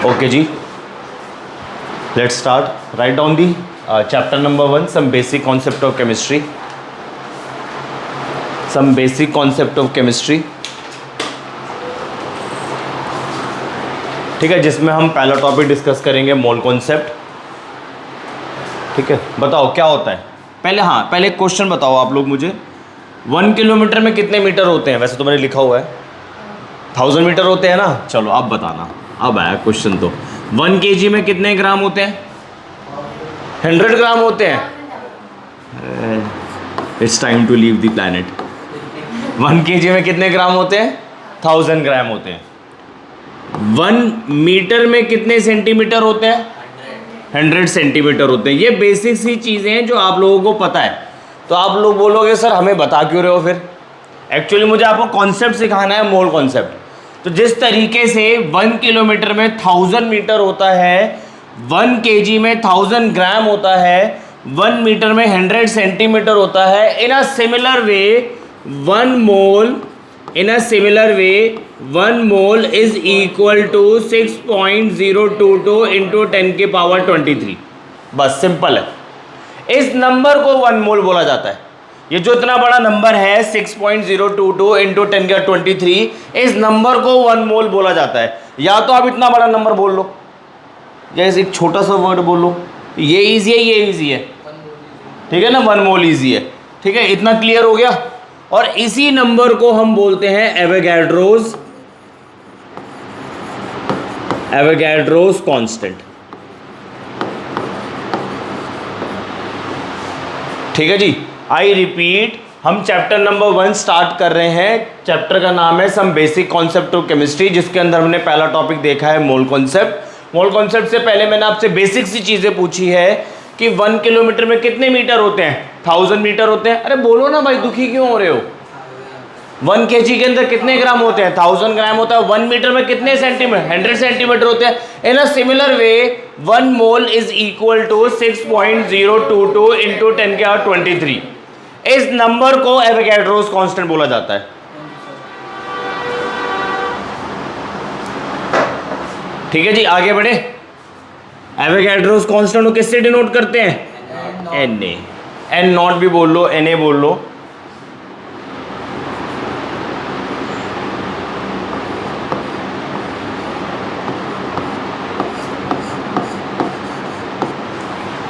Okay जी, let's start. Write down the chapter number 1, some basic concept of chemistry. Some basic concept of chemistry. ठीक है, जिसमें हम पहला टॉपिक डिस्कस करेंगे मोल कॉन्सेप्ट. ठीक है, बताओ क्या होता है पहले. हाँ, पहले एक क्वेश्चन बताओ आप लोग मुझे. 1 किलोमीटर में कितने मीटर होते हैं? वैसे तो मैंने लिखा हुआ है 1000 मीटर होते हैं ना. चलो अब बताना. अब आया क्वेश्चन. तो 1 kg में कितने ग्राम होते हैं? 100 ग्राम होते हैं. It's time to leave the planet. 1 kg में कितने ग्राम होते हैं? 1000 ग्राम होते हैं. 1 मीटर में कितने सेंटीमीटर होते हैं? 100 सेंटीमीटर होते हैं. ये बेसिक सी चीज़ें हैं जो आप लोगों को पता है. तो आप लोग बोलोगे सर हमें बता क्यों रहे हो फिर? एक्चुअली मुझे आपको कॉन्सेप्ट सिखाना है, मोल कॉन्सेप्ट. तो जिस तरीके से 1 किलोमीटर में 1000 मीटर होता है, 1 kg में 1000 ग्राम होता है, 1 मीटर में 100 सेंटीमीटर होता है, in a similar way 1 mole is equal to 6.022 into 10 की पावर 23. बस सिंपल है. इस नंबर को 1 मोल बोला जाता है. ये जो इतना बड़ा नंबर है 6.022 इंटू 10 का 23, इस नंबर को 1 मोल बोला जाता है. या तो आप इतना बड़ा नंबर बोल लो, जैसे एक छोटा सा वर्ड बोल लो. ये इजी है, ये इजी है. ठीक है ना, 1 मोल इजी है. ठीक है, इतना क्लियर हो गया. और इसी नंबर को हम बोलते हैं एवोगैड्रोस कांस्टेंट. ठीक है जी, आई रिपीट, हम चैप्टर नंबर 1 स्टार्ट कर रहे हैं. चैप्टर का नाम है some basic concept of chemistry, जिसके अंदर हमने पहला टॉपिक देखा है मोल कॉन्सेप्ट. मोल कॉन्सेप्ट से पहले मैंने आपसे बेसिक सी चीज़ें पूछी है कि 1 किलोमीटर में कितने मीटर होते हैं? 1000 मीटर होते हैं. अरे बोलो ना भाई, दुखी क्यों हो रहे हो? 1 kg के अंदर कितने ग्राम होते हैं? 1000 ग्राम होता है. 1 मीटर में कितने सेंटीमीटर? 100 सेंटीमीटर होते हैं. In a similar way 1 mole is equal to 6.022 into 10 के पावर 23. इस नंबर को एवोगैड्रोस कांस्टेंट बोला जाता है. ठीक है जी, आगे बढ़े. एवोगैड्रोस कांस्टेंट को किससे डिनोट करते हैं? Na. एन नॉट भी बोल लो, Na बोल लो.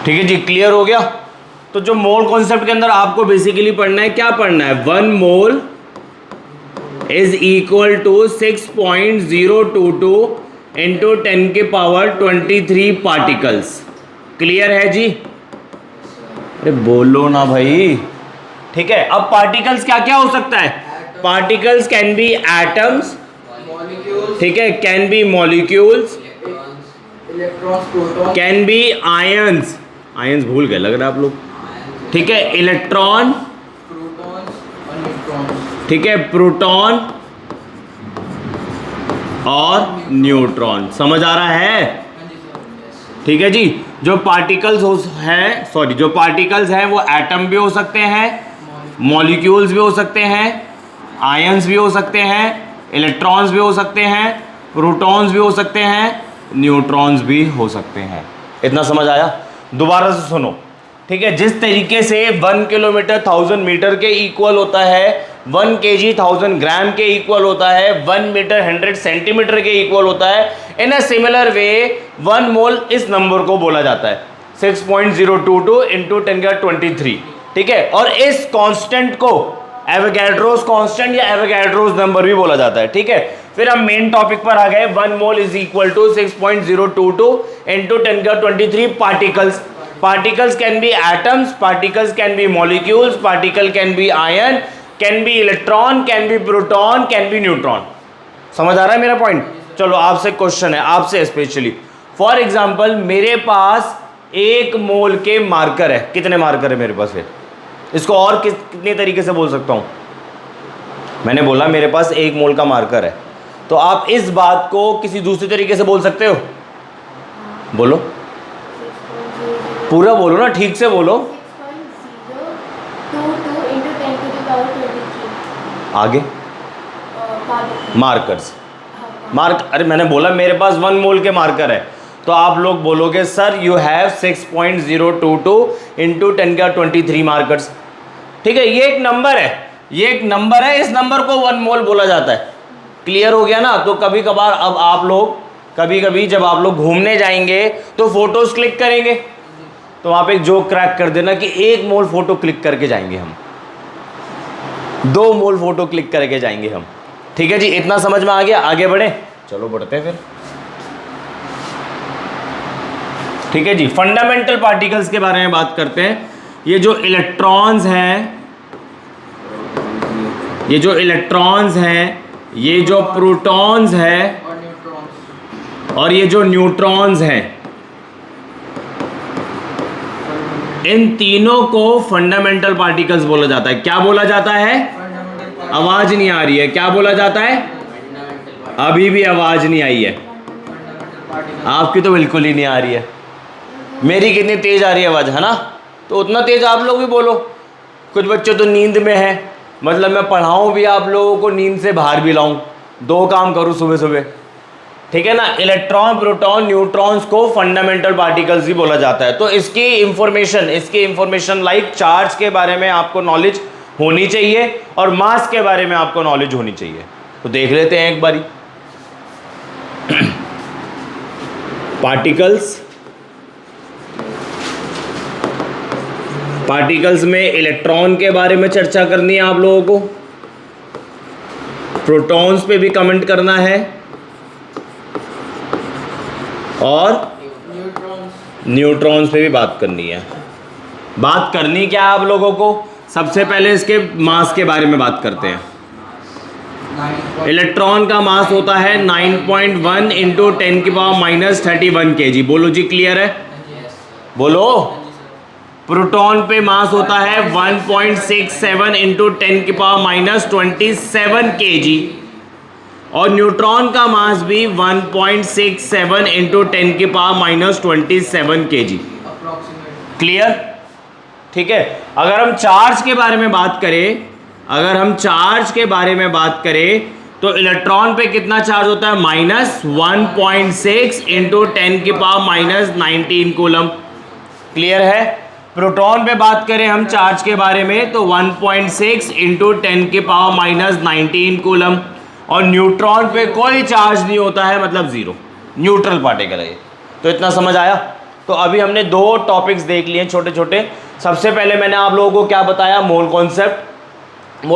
ठीक है जी, क्लियर हो गया. तो जो मोल कॉन्सेप्ट के अंदर आपको बेसिकली पढ़ना है, क्या पढ़ना है? 1 mole is equal to 6.022 into 10 के पावर 23 पार्टिकल्स. क्लियर है जी? अरे बोलो ना भाई. ठीक है, अब पार्टिकल्स क्या क्या हो सकता है? Particles can be atoms. ठीक है, can be molecules, can be ions. Ions भूल गए लग रहा है आप लोग. ठीक है, इलेक्ट्रॉन. ठीक है, प्रोटॉन और न्यूट्रॉन. समझ आ रहा है? ठीक है जी. जो पार्टिकल्स हैं वो एटम भी हो सकते हैं, मॉलिक्यूल्स भी हो सकते हैं, आयंस भी हो सकते हैं, इलेक्ट्रॉन्स भी हो सकते हैं, प्रोटॉन्स भी हो सकते हैं, न्यूट्रॉन्स भी हो सकते हैं. इतना समझ आया? दोबारा से सुनो. ठीक है, जिस तरीके से 1 किलोमीटर 1000 मीटर के इक्वल होता है, 1 kg 1000 ग्राम के इक्वल होता है, 1 मीटर 100 सेंटीमीटर के इक्वल होता है, इन अ सिमिलर वे 1 मोल इस नंबर को बोला जाता है 6.022 इंटू 10 का 23. ठीक है, और इस कांस्टेंट को एवोगैड्रोस कांस्टेंट या एवोगैड्रोस नंबर भी बोला जाता है. ठीक है, फिर हम मेन टॉपिक पर आ गए. 1 mole is equal to 6.022 into 10 का 23 particles. Particles can be atoms, particles can be molecules, particle can be ion, can be electron, can be proton, can be neutron. समझ आ रहा है मेरा पॉइंट? चलो आपसे क्वेश्चन है, आपसे स्पेशली. फॉर एग्जाम्पल मेरे पास 1 मोल के मार्कर है. कितने मार्कर है मेरे पास? फिर इसको और कितने तरीके से बोल सकता हूँ? मैंने बोला मेरे पास 1 मोल का मार्कर है. तो आप इस बात को किसी दूसरे तरीके से बोल सकते हो? बोलो, पूरा बोलो ना, ठीक से बोलो. 6.022 इंटू 10 to the power 23. आगे मार्कर्स. मार्क, अरे मैंने बोला मेरे पास 1 मोल के मार्कर है, तो आप लोग बोलोगे sir you have 6.022 into 10⁻23 markers. ठीक है, ये एक नंबर है, ये एक नंबर है, इस नंबर को 1 मोल बोला जाता है। क्लियर हो गया ना? तो कभी कभार अब आप लोग कभी कभी जब आप लोग घूमने जाएंगे तो फोटोज क्लिक करेंगे, तो वहां पे एक जोक क्रैक कर देना कि 1 मोल फोटो क्लिक करके जाएंगे हम, 2 मोल फोटो क्लिक करके जाएंगे हम। ठीक है जी, इतना समझ में आ गया? आगे बढ़े, चलो बढ़ते हैं फिर। ठीक है जी, फंडामेंटल पार्टिकल्स के बारे में बात करते हैं। ये जो इलेक्ट्रॉन्स हैं, ये जो इलेक्ट्रॉन्स हैं, ये जो प्रोटॉन्स हैं और ये जो न्यूट्रॉन्स हैं, इन तीनों को फंडामेंटल पार्टिकल्स बोला जाता है। क्या बोला जाता है? आवाज नहीं आ रही है, क्या बोला जाता है? अभी भी आवाज नहीं आई है, आपकी तो बिल्कुल ही नहीं आ रही है। मेरी कितनी तेज आ रही है आवाज, है ना? तो उतना तेज आप लोग भी बोलो। कुछ बच्चे तो नींद में है, मतलब मैं पढ़ाऊं भी आप लोगों को, नींद से बाहर भी लाऊं, 2 काम करूं सुबह सुबह। ठीक है ना? इलेक्ट्रॉन, प्रोटॉन, न्यूट्रॉन्स को फंडामेंटल पार्टिकल्स भी बोला जाता है। तो इसकी इंफॉर्मेशन लाइक चार्ज के बारे में आपको नॉलेज होनी चाहिए और मास के बारे में आपको नॉलेज होनी चाहिए। तो देख लेते हैं एक बारी। पार्टिकल्स में इलेक्ट्रॉन के बारे में चर्चा करनी है आप लोगों को, प्रोटॉन्स पे भी कमेंट करना है और न्यूट्रॉन्स पे भी बात करनी है। बात करनी क्या है आप लोगों को? सबसे पहले इसके मास के बारे में बात करते हैं। इलेक्ट्रॉन का मास होता है 9.1 इंटू 10⁻31 kg। बोलो जी, क्लियर है? बोलो। प्रोटॉन पे मास होता है 1.67 इंटू 10⁻27 kg और न्यूट्रॉन का मास भी 1.67 इंटू 10⁻27 kg। क्लियर? ठीक है। अगर हम चार्ज के बारे में बात करें, तो इलेक्ट्रॉन पे कितना चार्ज होता है? -1.6 इंटू 10⁻19 कूलम। क्लियर है? प्रोटॉन पे बात करें हम चार्ज के बारे में तो 1.6 इंटू 10⁻19 कूलम। और न्यूट्रॉन पे कोई चार्ज नहीं होता है, मतलब 0, न्यूट्रल पार्टिकल है ये। तो इतना समझ आया? तो अभी हमने 2 टॉपिक्स देख लिए छोटे छोटे। सबसे पहले मैंने आप लोगों को क्या बताया? मोल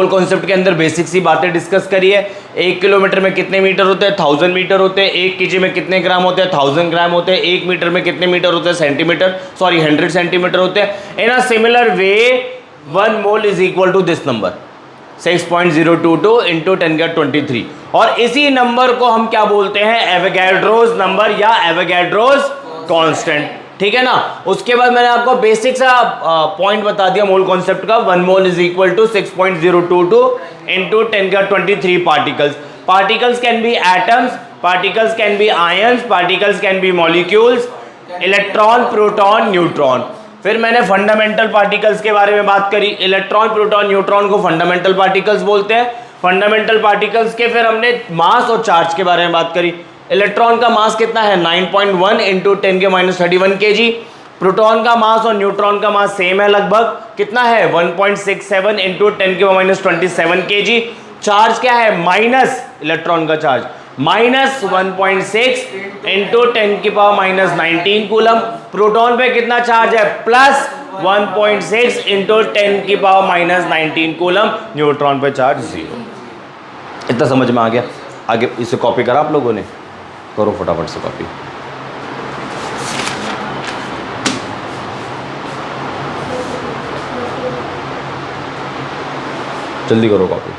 कॉन्सेप्ट के अंदर बेसिक सी बातें डिस्कस करी है। 1 किलोमीटर में कितने मीटर होते हैं? 1000 मीटर होते हैं। 1 केजी में कितने ग्राम होते हैं? 1000 ग्राम होते हैं। 1 मीटर में कितने मीटर होते हैं? 100 सेंटीमीटर होते हैं। In a similar way 1 mole is equal to this number 6.022 into 10⁻23। और इसी नंबर को हम क्या बोलते हैं? एवोगैड्रोस नंबर या एवोगैड्रोस कांस्टेंट। ठीक है ना? उसके बाद मैंने आपको बेसिक सा पॉइंट बता दिया मोल कॉन्सेप्ट का। 1 mole is equal to 6.022 into 10⁻23 particles. Particles can be atoms, particles can be ions, particles can be molecules, electron, proton, neutron. फिर मैंने फंडामेंटल पार्टिकल्स के बारे में बात करी। इलेक्ट्रॉन, प्रोटॉन, न्यूट्रॉन को फंडामेंटल पार्टिकल्स बोलते हैं। फंडामेंटल पार्टिकल्स के फिर हमने मास और चार्ज के बारे में बात करी। इलेक्ट्रॉन का मास कितना है? 9.1 इंटू 10⁻31 kg। प्रोटॉन का मास और न्यूट्रॉन का मास सेम है लगभग, कितना है? 1.67 इंटू 10⁻27 kg। चार्ज क्या है? माइनस इलेक्ट्रॉन का चार्ज -1.6 इंटू 10⁻19 कूलम। प्रोटॉन पे कितना चार्ज है? +1.6 इंटू 10⁻19 कूलम। न्यूट्रॉन पे चार्ज 0। इतना समझ में आ गया? आगे इसे कॉपी करा आप लोगों ने? करो फटाफट से कॉपी। जल्दी करो कॉपी।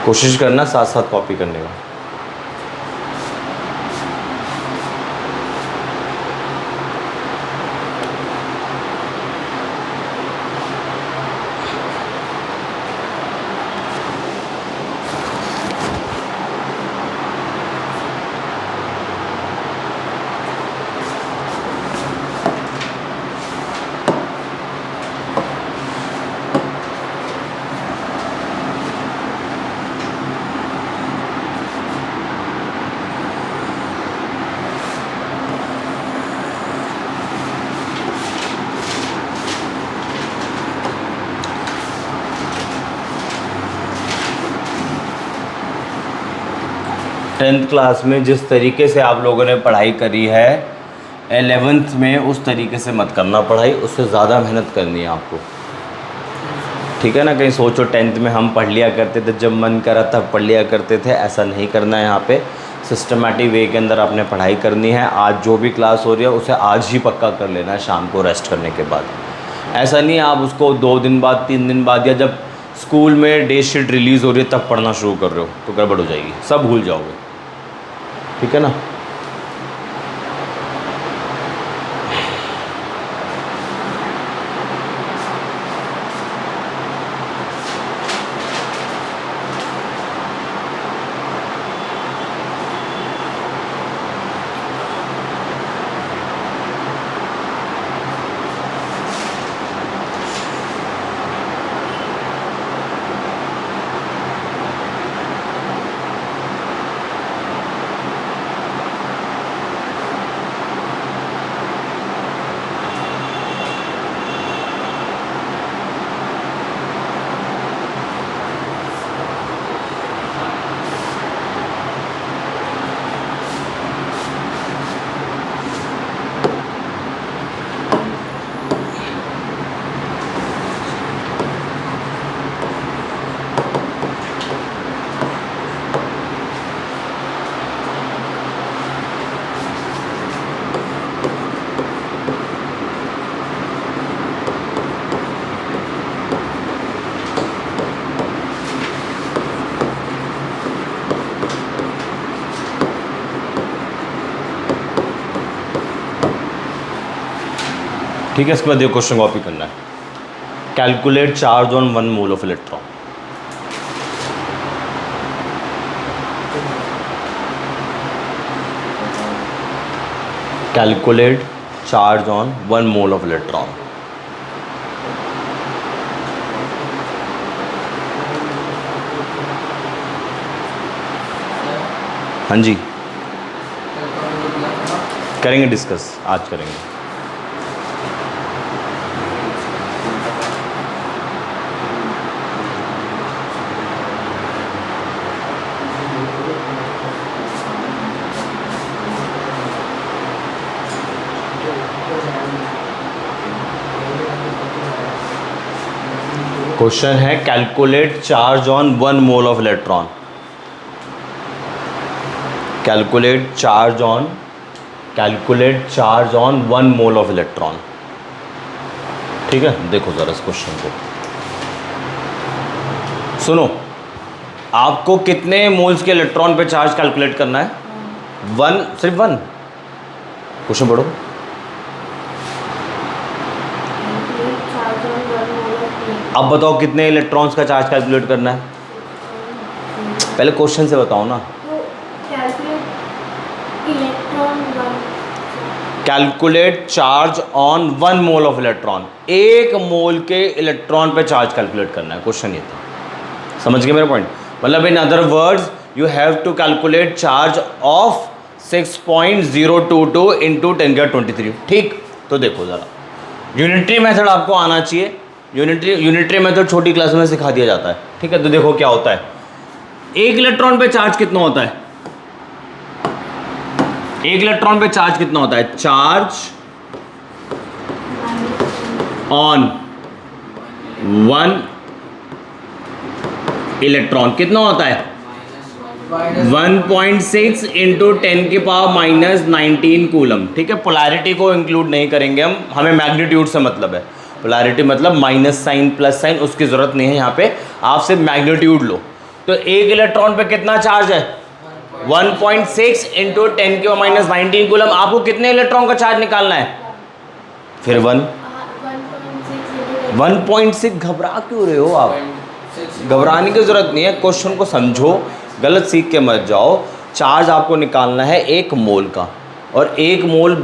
कोशिश करना साथ साथ कॉपी करने का। 10th क्लास में जिस तरीके से आप लोगों ने पढ़ाई करी है 11th में उस तरीके से मत करना पढ़ाई, उससे ज़्यादा मेहनत करनी है आपको, ठीक है ना। कहीं सोचो 10th में हम पढ़ लिया करते थे, जब मन करा तब पढ़ लिया करते थे, ऐसा नहीं करना है। यहाँ पे सिस्टमेटिक वे के अंदर आपने पढ़ाई करनी है। आज जो भी क्लास हो रही है उसे आज ही पक्का कर लेना है शाम को रेस्ट करने के बाद। ऐसा नहीं है आप उसको 2 दिन बाद 3 दिन बाद या जब स्कूल में डे शीट रिलीज़ हो रही है तब पढ़ना शुरू कर रहे हो तो गड़बड़ हो जाएगी, सब भूल जाओगे, ठीक है ना। ठीक है, इसके बाद ये क्वेश्चन कॉपी करना है। Calculate charge on 1 mole of electron. Calculate charge on 1 mole of electron. हाँ जी, करेंगे डिस्कस, आज करेंगे। क्वेश्चन है calculate charge on 1 mole of electron. Calculate charge on 1 mole of electron. ठीक है, देखो जरा इस क्वेश्चन को सुनो। आपको कितने मोल्स के इलेक्ट्रॉन पे चार्ज कैलकुलेट करना है? 1, सिर्फ 1। क्वेश्चन पढ़ो। अब बताओ कितने इलेक्ट्रॉन्स का चार्ज कैलकुलेट करना है? पहले क्वेश्चन से बताओ ना। Calculate charge on 1 mole of electron. 1 mole के इलेक्ट्रॉन पे चार्ज कैलकुलेट करना है, क्वेश्चन ये था। समझ गए मेरा पॉइंट? मतलब in other words you have to calculate charge of 6.022 into 10⁻23। ठीक, तो देखो ज़रा यूनिटरी मेथड आपको आना चाहिए। यूनिटरी मेथड छोटी क्लास में सिखा दिया जाता है। ठीक है, तो देखो क्या होता है। 1 इलेक्ट्रॉन पे चार्ज कितना होता है? 1 इलेक्ट्रॉन पे चार्ज कितना होता है? चार्ज ऑन 1 इलेक्ट्रॉन कितना होता है? 1.6 इंटू 10⁻⁻19 कूलम। ठीक है, पोलैरिटी को इंक्लूड नहीं करेंगे हम, हमें मैग्नीट्यूड से मतलब है। पोलैरिटी मतलब माइनस साइन प्लस साइन, उसकी ज़रूरत नहीं है यहाँ पे, आप सिर्फ मैग्नीट्यूड लो। तो 1 इलेक्ट्रॉन पे कितना चार्ज है? 1.6 इंटू 10⁻⁻19 कूलम। आपको कितने इलेक्ट्रॉन का चार्ज निकालना है? फिर 1.6। घबरा क्यों रहे हो आप? घबराने की ज़रूरत नहीं है, क्वेश्चन को समझो, गलत सीख के मत जाओ। चार्ज आपको निकालना है 1 मोल का, और 1 मोल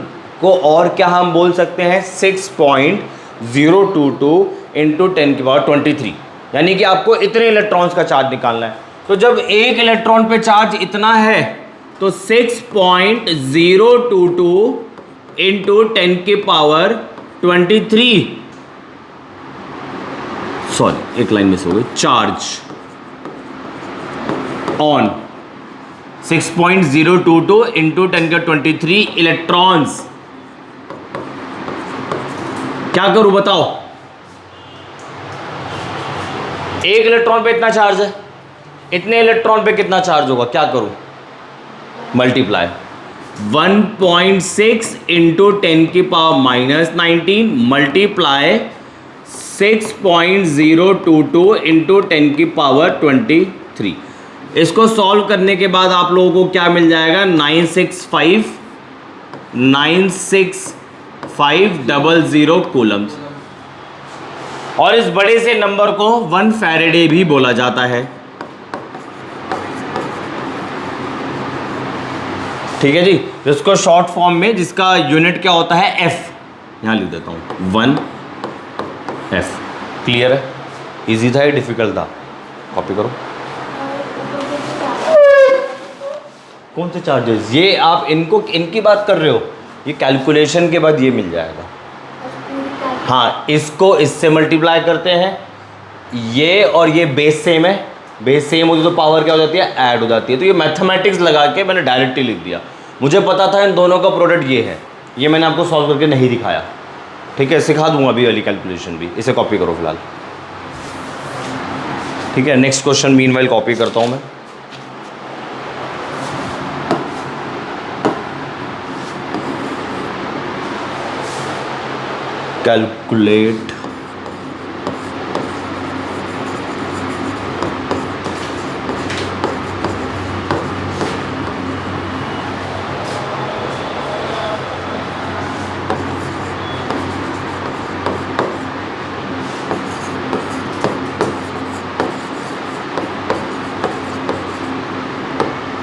को और क्या हम बोल सकते हैं? 6.022 इंटू 10⁻23, यानी कि आपको इतने इलेक्ट्रॉन्स का चार्ज निकालना है। तो जब 1 इलेक्ट्रॉन पे चार्ज इतना है तो 6.022 इंटू 10⁻23, सॉरी एक लाइन मिस हो गई, चार्ज ऑन 6.022 इंटू 10⁻23 इलेक्ट्रॉन्स। क्या करूं बताओ? एक इलेक्ट्रॉन पे इतना चार्ज है, इतने इलेक्ट्रॉन पे कितना चार्ज होगा? क्या करूं? Multiply 1.6 into 10⁻⁻19 multiply 6.022 into 10⁻23। इसको सॉल्व करने के बाद आप लोगों को क्या मिल जाएगा? 96500 कूलम्स। और इस बड़े से नंबर को 1 फैरेडे भी बोला जाता है। ठीक है जी। इसको शॉर्ट फॉर्म में, जिसका यूनिट क्या होता है? एफ। यहां लिख देता हूं 1 एफ। क्लियर है? इजी था या डिफिकल्ट था? कॉपी करो। कौन से चार्जेस? ये आप इनकी बात कर रहे हो? ये कैलकुलेशन के बाद ये मिल जाएगा। हाँ, इसको इससे मल्टीप्लाई करते हैं, ये और ये बेस सेम है, बेस सेम होती तो पावर क्या हो जाती है? ऐड हो जाती है। तो ये मैथमेटिक्स लगा के मैंने डायरेक्टली लिख दिया। मुझे पता था इन दोनों का प्रोडक्ट ये है, ये मैंने आपको सॉल्व करके नहीं दिखाया। ठीक है, सिखा दूंगा अभी वाली कैलकुलेशन भी। इसे कॉपी करो फिलहाल। ठीक है, नेक्स्ट क्वेश्चन मीनवाइल कॉपी करता हूं मैं। कैलकुलेट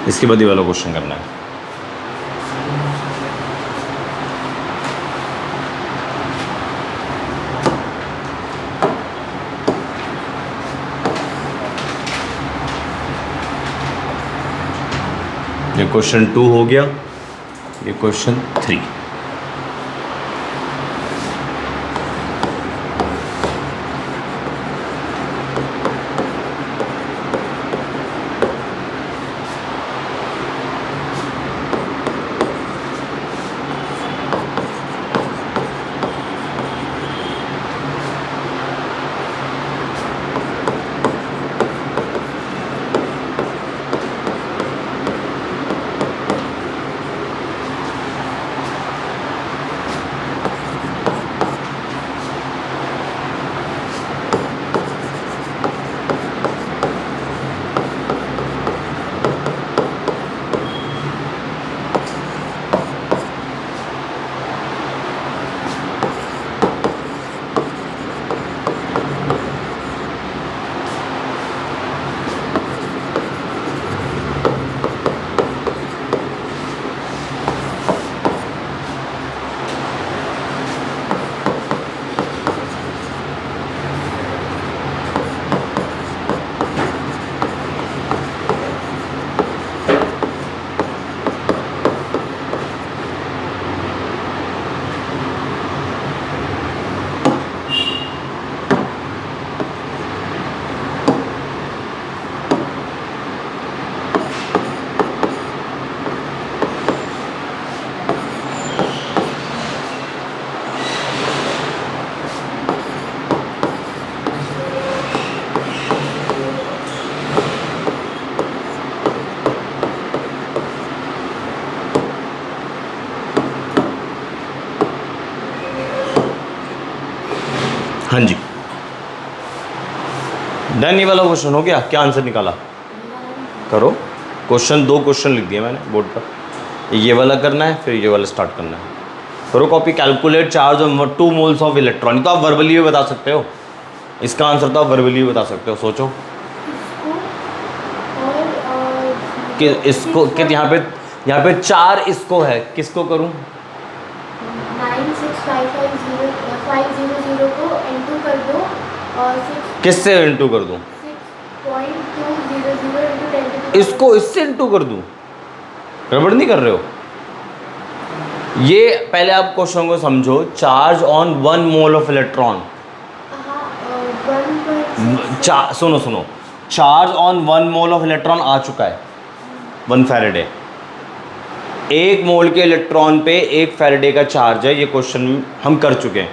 इसके बाद ये वाला क्वेश्चन करना है। ये क्वेश्चन 2 हो गया, ये क्वेश्चन 3। हाँ जी, डन। ये वाला क्वेश्चन हो गया। क्या आंसर निकाला? करो। क्वेश्चन 2 क्वेश्चन लिख दिए मैंने बोर्ड पर। ये वाला करना है, फिर ये वाला स्टार्ट करना है। करो copy. Calculate charge of 2 moles of electron. तो आप वर्बली भी बता सकते हो, इसका आंसर तो आप वर्बली भी बता सकते हो। सोचो कि इसको कि यहाँ पे 4 इसको है, किसको करूँ? 96550 को इंटू कर दो और किससे इंटू कर दूँ? 6.200 इंटू 10 इसको इससे इंटू कर दूँ? गड़बड़ नहीं कर रहे हो? ये पहले आप क्वेश्चन को समझो। Charge on 1 mole of electron. सुनो, charge on 1 mole of electron आ चुका है। 1 फैराडे। 1 मोल के इलेक्ट्रॉन पे 1 फैराडे का चार्ज है, ये क्वेश्चन हम कर चुके हैं।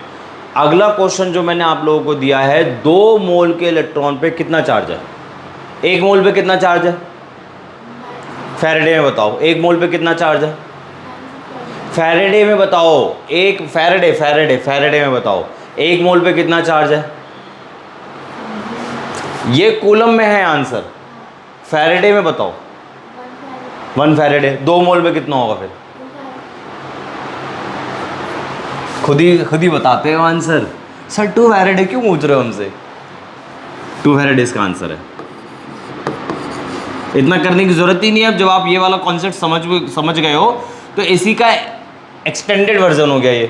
अगला क्वेश्चन जो मैंने आप लोगों को दिया है, 2 मोल के इलेक्ट्रॉन पे कितना चार्ज है? 1 मोल पे कितना चार्ज है फैराडे में बताओ? 1 मोल पे कितना चार्ज है फैराडे में बताओ? एक फैराडे फैराडे फैराडे में बताओ 1 मोल पे कितना चार्ज है? ये कूलम में है आंसर, फैराडे में बताओ। 1 फैराडे 2 मोल में कितना होगा फिर? खुद ही बताते हो आंसर। सर 2 फैराडे क्यों पूछ रहे हो हमसे? 2 फैराडे इसका आंसर है। इतना करने की जरूरत ही नहीं है। अब जब आप ये वाला कॉन्सेप्ट समझ गए हो तो इसी का एक्सटेंडेड वर्जन हो गया ये।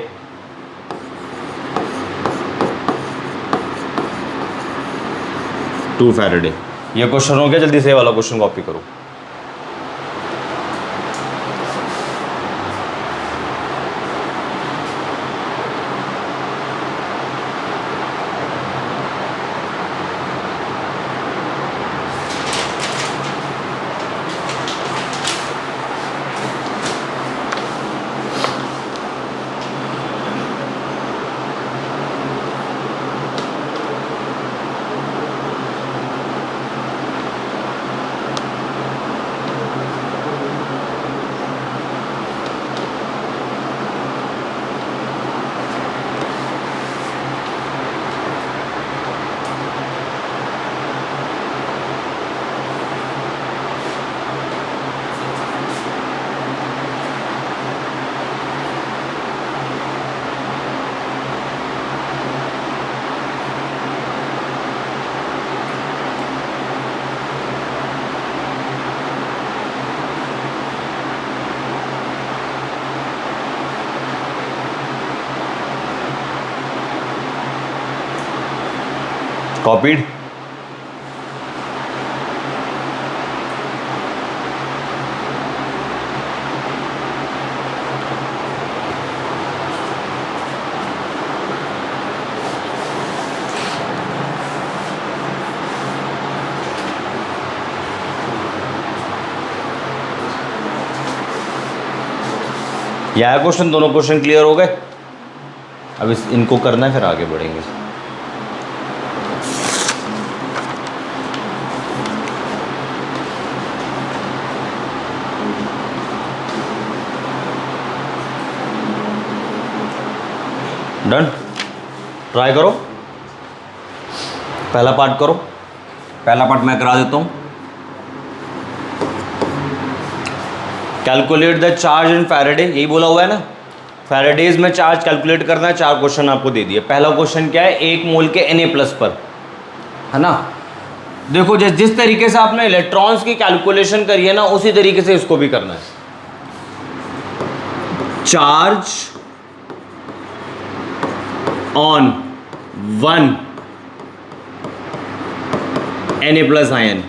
टू फैराडे ये क्वेश्चन हो गया। जल्दी से ये वाला क्वेश्चन कॉपी करो। कॉपीड। यह क्वेश्चन, दोनों क्वेश्चन क्लियर हो गए। अब इनको करना है, फिर आगे बढ़ेंगे। डन। ट्राई करो, पहला पार्ट करो। पहला पार्ट मैं करा देता हूं। Calculate the charge in Faraday, यही बोला हुआ है ना। फैराडेज में चार्ज कैलकुलेट करना है। 4 क्वेश्चन आपको दे दिए। पहला क्वेश्चन क्या है? 1 मोल के Na+ पर, है ना। देखो जिस तरीके से आपने इलेक्ट्रॉन्स की कैलकुलेशन करी है ना, उसी तरीके से इसको भी करना है। Charge on 1 Na+ ion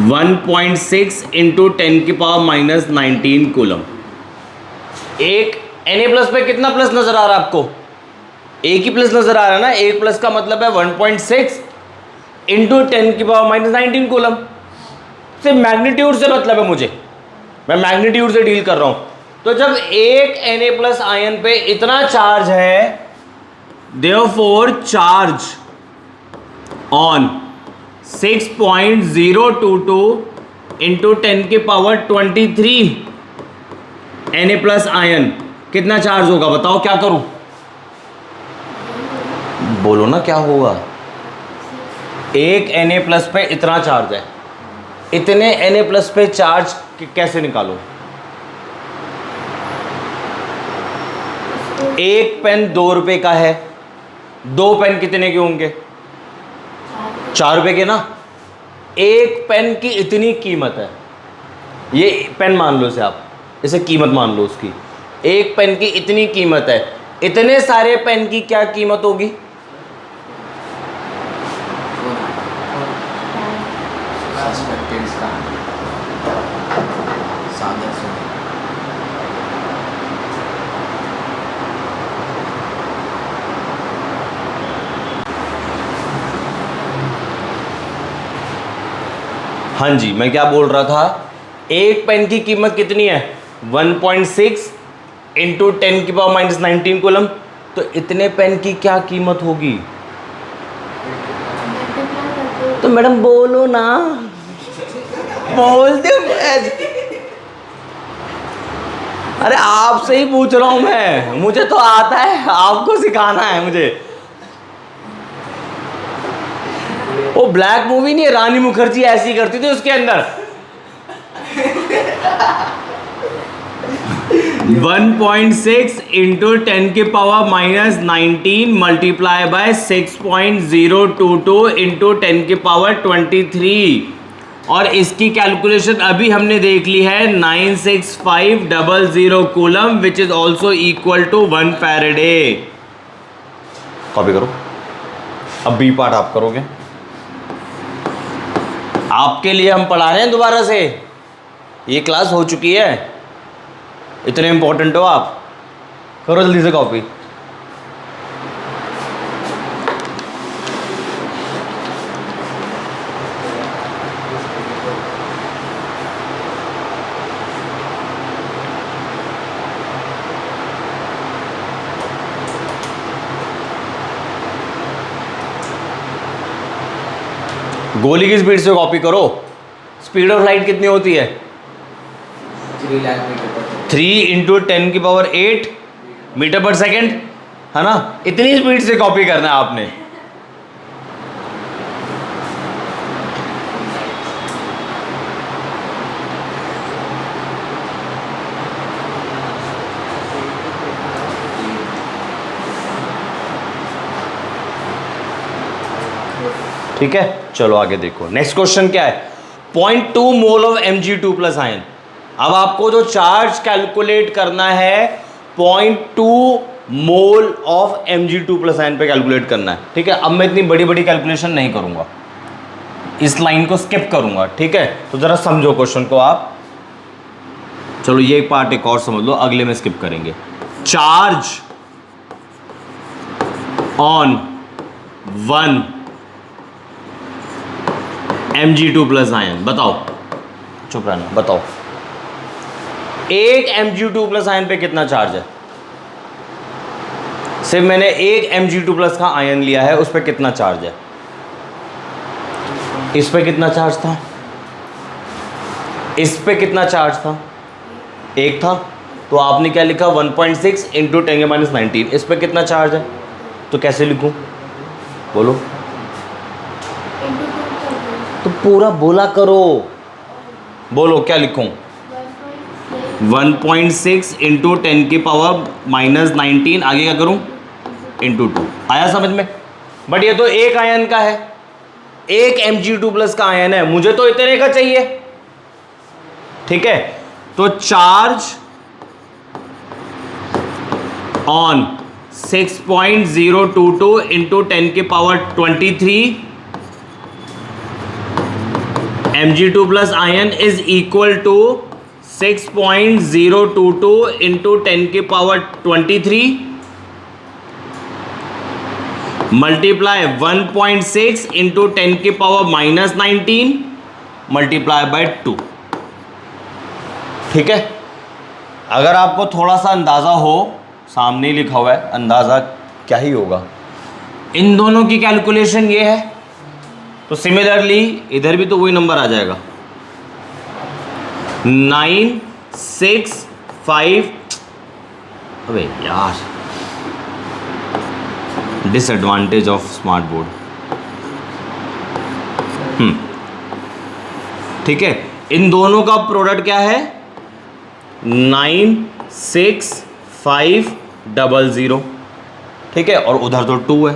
1.6 into 10⁻⁻19 coulomb. एक Na+ पे कितना प्लस नजर आ रहा है आपको? एक ही प्लस नजर आ रहा है ना। 1 प्लस का मतलब है 1.6 इंटू 10⁻⁻19 कूलम। सिर्फ मैग्नीट्यूड से मतलब है मुझे, मैं मैग्नीट्यूड से डील कर रहा हूं। तो जब एक Na+ आयन पे इतना चार्ज है, therefore charge on 6.022 into 10⁻23 Na+ ion कितना चार्ज होगा? बताओ, क्या करूं? बोलो ना क्या होगा। एक Na+ पे इतना चार्ज है, इतने Na+ पे चार्ज कैसे निकालो? एक पेन 2 रुपए का है, 2 पेन कितने के होंगे? 4 रुपए के ना। एक पेन की इतनी कीमत है, ये पेन मान लो इसे, आप इसे कीमत मान लो उसकी। एक पेन की इतनी कीमत है, इतने सारे पेन की क्या कीमत होगी? हाँ जी, मैं क्या बोल रहा था, एक पेन की कीमत कितनी है? 1.6 इंटू 10 की पावर माइनस 19 कूलम। तो इतने पेन की क्या कीमत होगी? मल्टीप्लाई कर दो। तो मैडम बोलो ना, बोल दो। अरे आपसे ही पूछ रहा हूं मैं, मुझे तो आता है, आपको सिखाना है मुझे। वो ब्लैक मूवी नहीं है, रानी मुखर्जी ऐसी करती थी उसके अंदर। 1.6 इंटू 10 की power minus 19 multiply by 6.022 into 10 की पावर 23। और इसकी कैलकुलेशन अभी हमने देख ली है, 96500 coulomb, which is also equal to 1 Faraday. Copy करो। अब बी पार्ट आप करोगे। आपके लिए हम पढ़ा रहे हैं दोबारा से, ये क्लास हो चुकी है, इतने इंपॉर्टेंट हो आप। करो जल्दी से कॉपी। गोली की स्पीड से कॉपी करो। स्पीड ऑफ लाइट कितनी होती है? 3 इंटू 10 की पावर 8 मीटर पर सेकेंड, है ना? इतनी स्पीड से कॉपी करना है आपने। ठीक है, चलो आगे देखो। नेक्स्ट क्वेश्चन क्या है? 0.2 mole of Mg2 plus ion. अब आपको जो चार्ज कैलकुलेट करना है 0.2 mole of Mg2 plus ion पे कैलकुलेट करना है। ठीक है, अब मैं इतनी बड़ी बड़ी कैलकुलेशन नहीं करूंगा, इस लाइन को स्किप करूंगा। ठीक है, तो जरा समझो क्वेश्चन को आप। चलो ये एक पार्ट एक और समझ लो, अगले में स्किप करेंगे। Charge on 1 Mg2 plus ion, बताओ, चुप रहना, बताओ एक Mg2 प्लस आयन पे कितना चार्ज है? सिर्फ मैंने एक Mg2 प्लस का आयन लिया है, उस पर कितना चार्ज है? इस पे कितना चार्ज था? इस पे कितना चार्ज था? एक था। तो आपने क्या लिखा? 1.6 इंटू 10 माइनस 19। इस पे कितना चार्ज है? तो कैसे लिखूं, बोलो? इंटू 2 कर दो। तो पूरा बोला करो, बोलो क्या लिखूं? 1.6 इंटू 10 की पावर माइनस 19, आगे क्या करूं? इंटू 2। आया समझ में? बट ये तो एक आयन का है, एक Mg2 प्लस का आयन है, मुझे तो इतने का चाहिए। ठीक है, तो चार्ज ऑन 6.022 इंटू 10 की power 23 Mg2 plus ion is equal to 6.022 into 10 की पावर 23 मल्टीप्लाई 1.6 इंटू 10 की पावर माइनस 19 मल्टीप्लाई बाय 2। ठीक है, अगर आपको थोड़ा सा अंदाजा हो, सामने ही लिखा हुआ है, अंदाजा क्या ही होगा। इन दोनों की कैलकुलेशन ये है, तो सिमिलरली इधर भी तो वही नंबर आ जाएगा। 965। अबे यार, डिसएडवांटेज ऑफ स्मार्ट बोर्ड। ठीक है, इन दोनों का प्रोडक्ट क्या है? 96500। ठीक है, और उधर तो 2 है।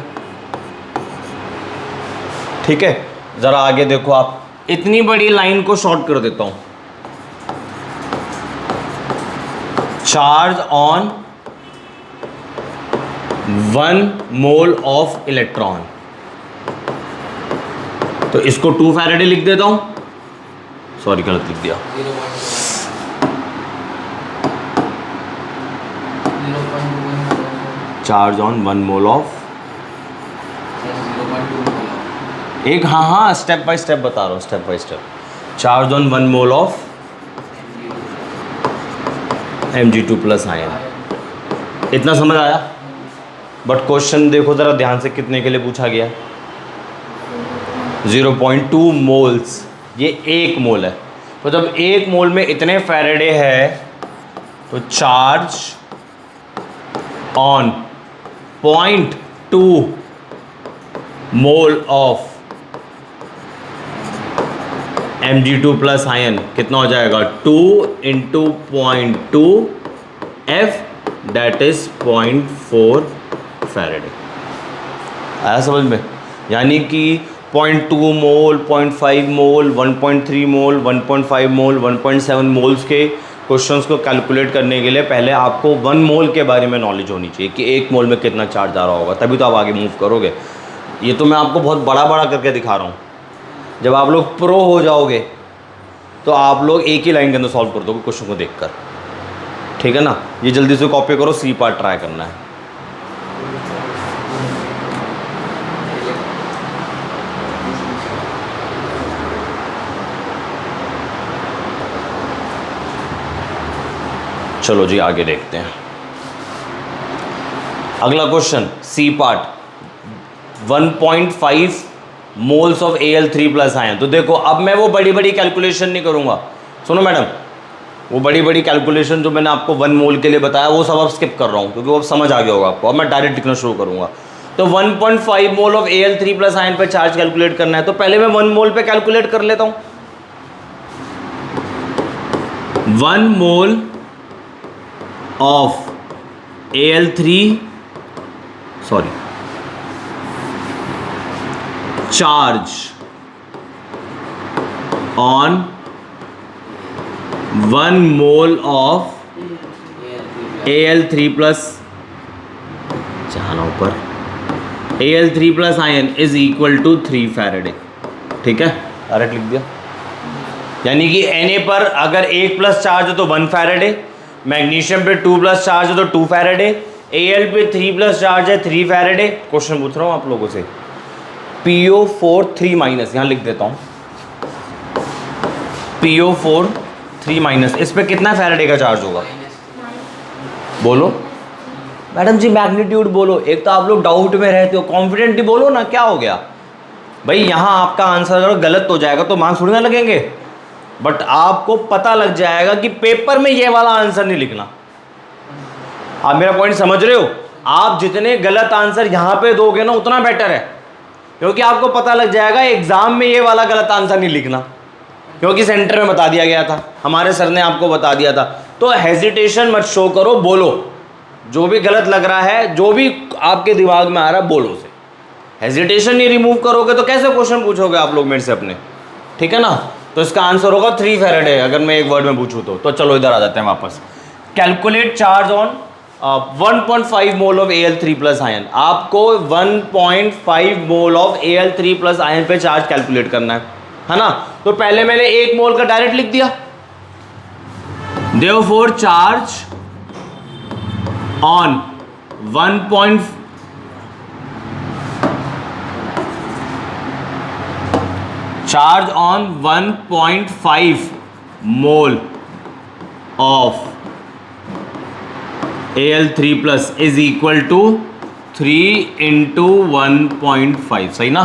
ठीक है, जरा आगे देखो आप, इतनी बड़ी लाइन को शॉर्ट कर देता हूं। Charge on 1 mole of electron, तो इसको 2 फैरेडे लिख देता हूं। सॉरी, गलत लिख दिया। 0.2 चार्ज ऑन 1 मोल ऑफ एक, हाँ हाँ, स्टेप बाय स्टेप बता रहा हूँ, step by step. Charge on 1 mole of Mg2 plus ion. इतना समझ आया? बट क्वेश्चन देखो ज़रा ध्यान से, कितने के लिए पूछा गया? 0.2 मोल्स। ये 1 मोल है, तो जब 1 मोल में इतने फैराडे है तो charge on 0.2 mole of Mg2 plus ion कितना हो जाएगा? 2 into 0.2 F, that is 0.4 Faraday. आया समझ में? यानी कि 0.2 मोल, 0.5 मोल, 1.3 मोल, 1.5 मोल, 1.7 मोल्स के क्वेश्चंस को कैलकुलेट करने के लिए पहले आपको 1 मोल के बारे में नॉलेज होनी चाहिए कि 1 मोल में कितना चार्ज आ रहा होगा, तभी तो आप आगे मूव करोगे। ये तो मैं आपको बहुत बड़ा बड़ा करके दिखा रहा हूँ। जब आप लोग प्रो हो जाओगे तो आप लोग एक ही लाइन के अंदर सॉल्व कर दोगे क्वेश्चन को देखकर, ठीक है ना? ये जल्दी से कॉपी करो, सी पार्ट ट्राई करना है। चलो जी आगे देखते हैं। अगला question C part, 1.5 moles of Al3 plus ion. तो देखो अब मैं वो बड़ी बड़ी कैलकुलेशन नहीं करूंगा। सुनो मैडम, वो बड़ी बड़ी कैलकुलेशन जो मैंने आपको 1 मोल के लिए बताया वो सब अब स्किप कर रहा हूँ, क्योंकि वो अब समझ आ गया होगा आपको। अब मैं डायरेक्ट लिखना शुरू करूंगा। तो 1.5 mole of Al3 plus ion पे चार्ज कैलकुलेट करना है, तो पहले मैं 1 मोल पे कैलकुलेट कर लेता हूँ। 1 mole of Al3 charge on 1 mole of Al3 plus, जाना ऊपर, Al3 plus ion is equal to 3 Faraday. ठीक है, डायरेक्ट लिख दिया। यानी कि Na पर अगर 1 प्लस चार्ज है तो 1 फैराडे, मैग्नीशियम पे 2 प्लस चार्ज है तो 2 फैराडे, Al पे 3 प्लस चार्ज है 3 फैराडे। क्वेश्चन पूछ रहा हूँ आप लोगों से, PO4 3 माइनस, यहाँ लिख देता हूँ PO4 3 माइनस, इस पे कितना फैराडे का चार्ज होगा? बोलो मैडम जी, मैग्नीट्यूड बोलो। एक तो आप लोग डाउट में रहते हो, कॉन्फिडेंटली बोलो ना, क्या हो गया भाई? यहाँ आपका आंसर अगर गलत हो जाएगा तो मार्क्स थोड़ी ना लगेंगे, बट आपको पता लग जाएगा कि पेपर में ये वाला आंसर नहीं लिखना। आप मेरा पॉइंट समझ रहे हो? आप जितने गलत आंसर यहाँ पे दोगे ना उतना बेटर है, क्योंकि आपको पता लग जाएगा एग्जाम में ये वाला गलत आंसर नहीं लिखना, क्योंकि सेंटर में बता दिया गया था, हमारे सर ने आपको बता दिया था। तो हेजिटेशन मत शो करो, बोलो जो भी गलत लग रहा है, जो भी आपके दिमाग में आ रहा है बोलो उसे। हेजिटेशन नहीं रिमूव करोगे तो कैसे क्वेश्चन पूछोगे आप लोग मेरे से अपने, ठीक है ना? तो इसका आंसर होगा 3 फैराडे, अगर मैं एक वर्ड में पूछूं तो चलो इधर आ जाते हैं वापस। Calculate charge on 1.5 mole of Al3 plus ion. आपको 1.5 mole of Al3 plus ion पे चार्ज कैलकुलेट करना है ना? तो पहले मैंने 1 मोल का डायरेक्ट लिख दिया। Therefore charge on 1.5 mole of Al3 plus is equal to 3 into 1.5, सही ना?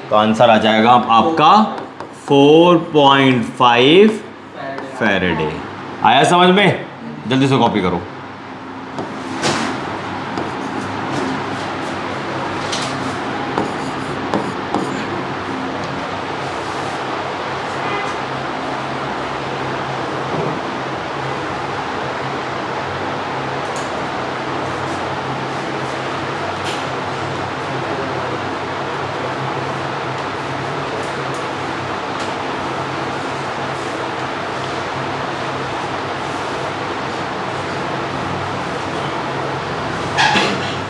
तो आंसर आ जाएगा आपका 4.5 फैराडे। आया समझ में? जल्दी से कॉपी करो।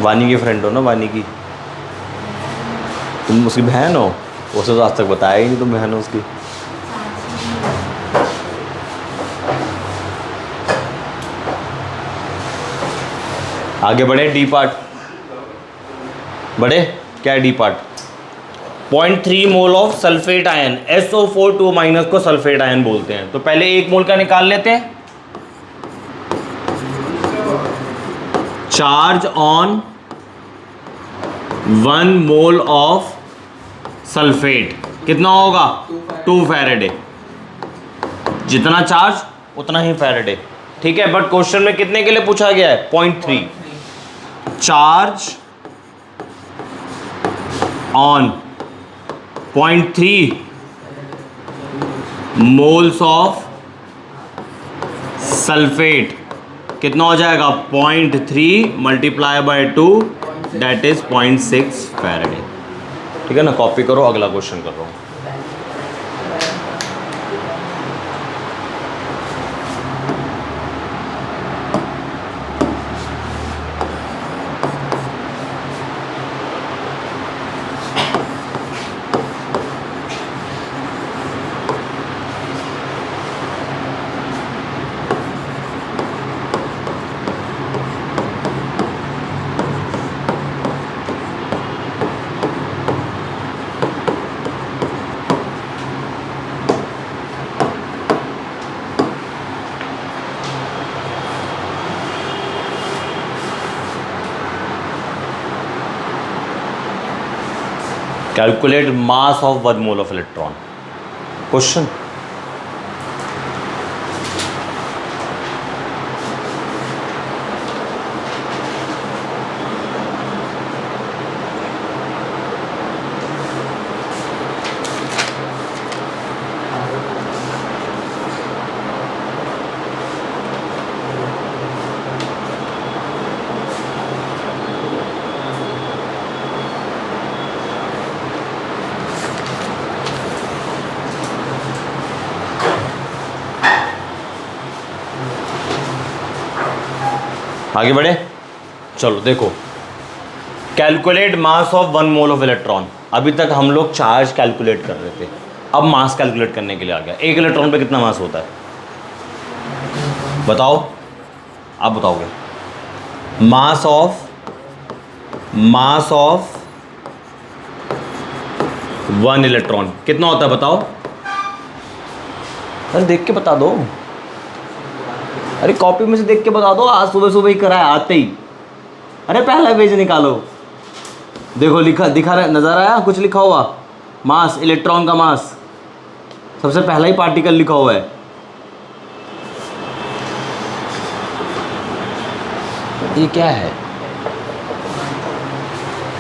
वानी की फ्रेंड हो ना, वानी की, तुम उसकी बहन हो? उसे तो आज तक बताया ही नहीं तुम बहन हो उसकी। आगे बढ़े, डी पार्ट बढ़े। क्या है D part? 0.3 mole of sulphate ion, SO4 2 minus को सल्फेट आयन बोलते हैं। तो पहले 1 मोल का निकाल लेते हैं। Charge on 1 mole of sulphate कितना होगा? 2 फैरेडे। जितना चार्ज उतना ही फैरेडे, ठीक है। बट क्वेश्चन में कितने के लिए पूछा गया है? 0.3। Charge on 0.3 moles of sulphate कितना हो जाएगा? 0.3 multiply by 2 that is 0.6 Faraday. ठीक है ना, कॉपी करो, अगला क्वेश्चन कर रहा हूं। Calculate mass of 1 mole of electron. Question. आगे बढ़े, चलो देखो। Calculate mass of 1 mole of electron. अभी तक हम लोग चार्ज कैलकुलेट कर रहे थे, अब मास कैलकुलेट करने के लिए आ गया। 1 इलेक्ट्रॉन पे कितना मास होता है बताओ, आप बताओगे। मास ऑफ 1 इलेक्ट्रॉन कितना होता है बताओ। अरे देख के बता दो, अरे कॉपी में से देख के बता दो, आज सुबह सुबह ही करा है आते ही। अरे पहला पेज निकालो, देखो लिखा दिखा रहा, नजर आया कुछ लिखा हुआ? मास, इलेक्ट्रॉन का मास, सबसे पहला ही पार्टिकल लिखा हुआ है। ये क्या है,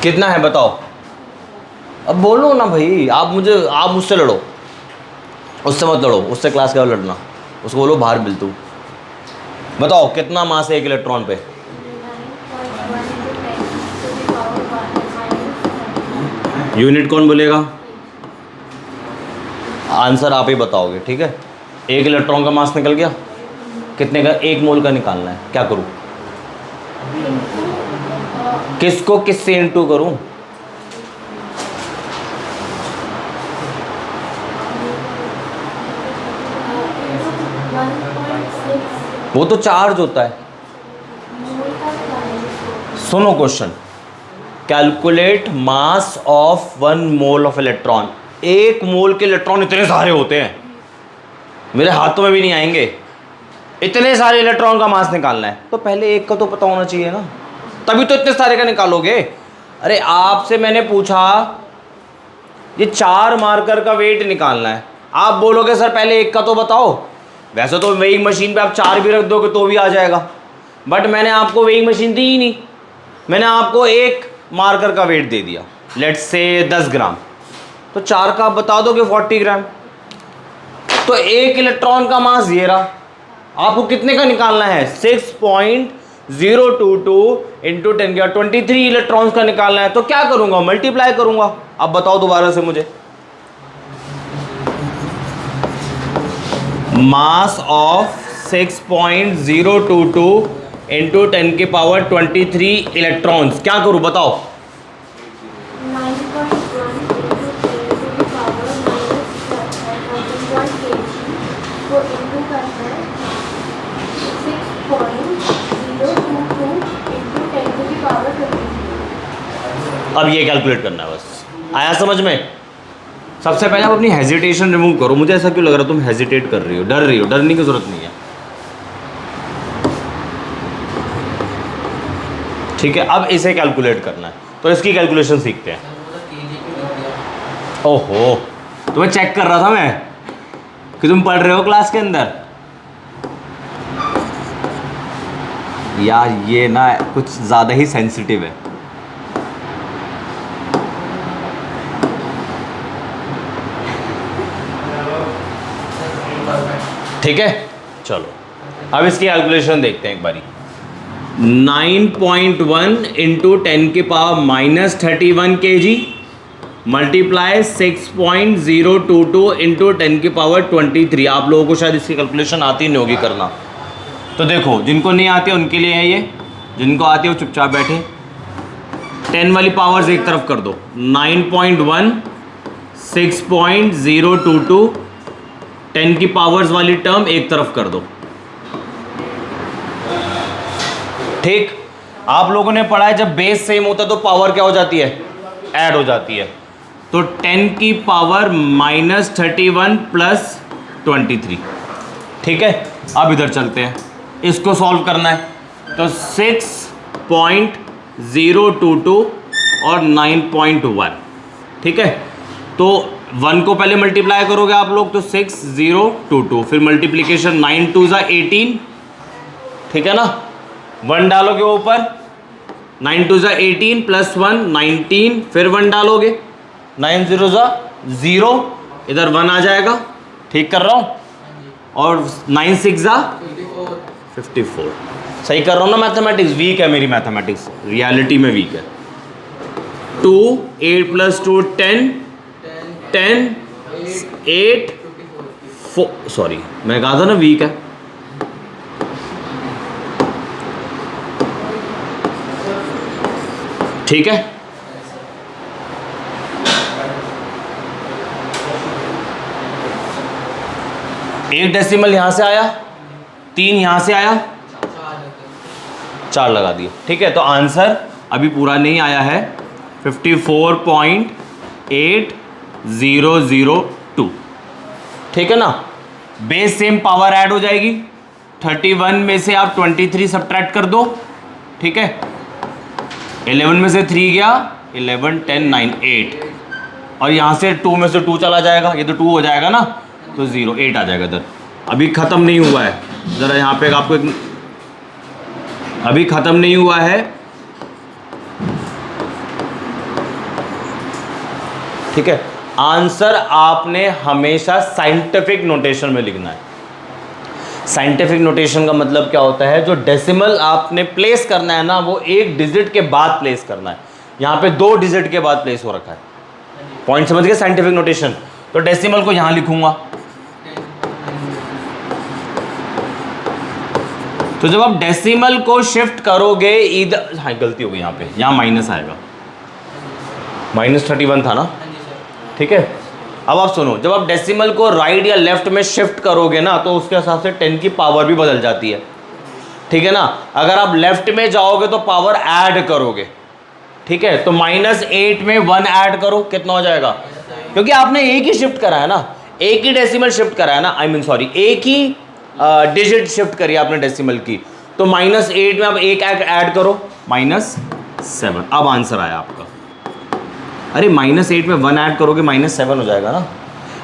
कितना है बताओ। अब बोलो ना भाई, आप मुझसे लड़ो, उससे मत लड़ो, उससे क्लास का लड़ना, उसको बोलो बाहर बिल्तू। बताओ कितना मास है 1 इलेक्ट्रॉन पे? 9.1 यूनिट कौन बोलेगा? आंसर आप ही बताओगे, ठीक है। 1 इलेक्ट्रॉन का मास निकल गया, कितने का? 1 मोल का निकालना है। क्या करूं, किसको किससे इंटू करूं? वो तो चार्ज होता है। सुनो question, calculate mass of 1 mole of electron. 1 mole के इलेक्ट्रॉन इतने सारे होते हैं, मेरे हाथों में भी नहीं आएंगे। इतने सारे इलेक्ट्रॉन का मास निकालना है तो पहले 1 का तो पता होना चाहिए ना, तभी तो इतने सारे का निकालोगे। अरे आपसे मैंने पूछा ये 4 मार्कर का वेट निकालना है, आप बोलोगे सर पहले 1 का तो बताओ। वैसे तो वेइंग मशीन पे आप 4 भी रख दोगे तो भी आ जाएगा, बट मैंने आपको वेइंग मशीन दी ही नहीं, मैंने आपको 1 मार्कर का वेट दे दिया, लेट्स से 10 ग्राम, तो 4 का आप बता दोगे 40 ग्राम। तो 1 इलेक्ट्रॉन का मास ये रहा, आपको कितने का निकालना है? 6.022 इंटू 10⁻23 इलेक्ट्रॉन्स का निकालना है। तो क्या करूंगा, मल्टीप्लाई करूंगा। अब बताओ दोबारा से मुझे, मास ऑफ 6.022 इंटू 10⁻23 इलेक्ट्रॉन्स, क्या करूं बताओ। 9.1 को इंटू करना है 6.022 इंटू 10⁻23। अब ये कैलकुलेट करना है बस, आया समझ में? सबसे पहले आप अपनी हेजिटेशन रिमूव करो। मुझे ऐसा क्यों लग रहा है तुम हेजिटेट कर रही हो, डर रही हो। डरने की जरूरत नहीं है, ठीक है। अब इसे कैलकुलेट करना है, तो इसकी कैलकुलेशन सीखते हैं। ओहो, तुम्हें चेक कर रहा था मैं कि तुम पढ़ रहे हो क्लास के अंदर। यार ये ना कुछ ज़्यादा ही सेंसिटिव है। ठीक है, चलो अब इसकी कैलकुलेशन देखते हैं एक बारी। 9.1 इंटू 10 की power minus 31 kg multiply 6.022 into 10 की पावर 23। आप लोगों को शायद इसकी कैलकुलेशन आती नहीं होगी करना, तो देखो जिनको नहीं आती उनके लिए है ये, जिनको आती है वो चुपचाप बैठे। 10 वाली पावर्स एक तरफ कर दो, 9.1 6.022 10 की पावर्स वाली टर्म एक तरफ कर दो। ठीक, आप लोगों ने पढ़ा है जब बेस सेम होता है तो पावर क्या हो जाती है, ऐड हो जाती है। तो 10 की पावर माइनस 31 प्लस 23। ठीक है, अब इधर चलते हैं, इसको सॉल्व करना है। तो 6.022 और 9.1, ठीक है। तो 1 को पहले मल्टीप्लाई करोगे आप लोग तो 6022, फिर मल्टीप्लीकेशन 9 2 ज़ा 18, ठीक है ना। 1 डालोगे ऊपर, 9 2 ज़ा 18 प्लस 1 19, फिर 1 डालोगे, 9 0 ज़ा 0, इधर 1 आ जाएगा, ठीक कर रहा हूँ। और 9 6 ज़ा 54, सही कर रहा हूँ ना। मैथमेटिक्स वीक है मेरी, मैथमेटिक्स रियलिटी में वीक है। 2 8 प्लस 2 10 10 8 4, सॉरी मैं कहा था ना वीक है। ठीक है, एक डेसिमल यहां से आया, 3 यहां से आया, 4 लगा दिए। ठीक है, तो आंसर अभी पूरा नहीं आया है, 54.8002। ठीक है ना। बेस सेम, पावर ऐड हो जाएगी। 31 में से आप 23 सब्ट्रैक्ट कर दो, ठीक है। 11 में से 3 गया, 11 10 9 8, और यहाँ से 2 में से 2 चला जाएगा, ये तो 2 हो जाएगा ना, तो 0 8 आ जाएगा इधर। अभी ख़त्म नहीं हुआ है, ज़रा यहाँ पे आपको अभी ख़त्म नहीं हुआ है। ठीक है, आंसर आपने हमेशा साइंटिफिक नोटेशन में लिखना है। साइंटिफिक नोटेशन का मतलब क्या होता है, जो डेसिमल आपने प्लेस करना है ना, वो एक डिजिट के बाद प्लेस करना है। यहाँ पे 2 डिजिट के बाद प्लेस हो रखा है। पॉइंट समझ गए, साइंटिफिक नोटेशन। तो डेसिमल को यहाँ लिखूंगा, तो जब आप डेसिमल को शिफ्ट करोगे इधर, हाँ गलती हो गई यहाँ पे, यहाँ माइनस आएगा, -31 था ना, ठीक है। अब आप सुनो, जब आप डेसिमल को राइट या लेफ्ट में शिफ्ट करोगे ना, तो उसके हिसाब से 10 की पावर भी बदल जाती है, ठीक है ना। अगर आप लेफ्ट में जाओगे तो पावर ऐड करोगे, ठीक है। तो -8 में 1 ऐड करो, कितना हो जाएगा, क्योंकि आपने एक ही शिफ्ट करा है ना, एक ही डेसिमल शिफ्ट करा है ना, एक ही डिजिट शिफ्ट करी आपने डेसिमल की। तो -8 में आप एक ऐड करो, -7। अब आंसर आया आपका। अरे -8 में 1 ऐड करोगे -7 हो जाएगा ना।